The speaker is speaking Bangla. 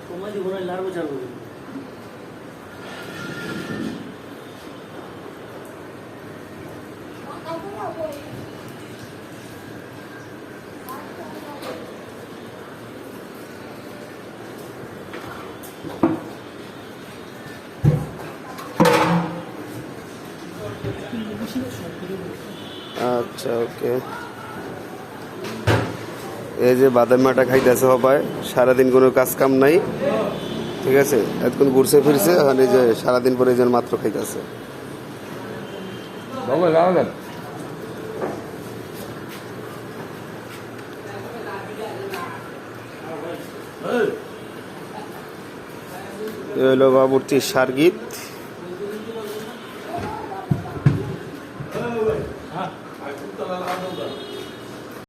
সময় দিব না লাড়বো ছাড়বো আচ্ছা ওকে এই যে বাদাম মাটা খাইতেছে সবাই সারাদিন কোনো কাজ কাম নাই ঠিক আছে এতক্ষণ ঘুরছে ফিরছে এখন এই যে সারাদিন পরে এই যে মাত্র খাইতেছে হলো বাবুর্চির সারগীত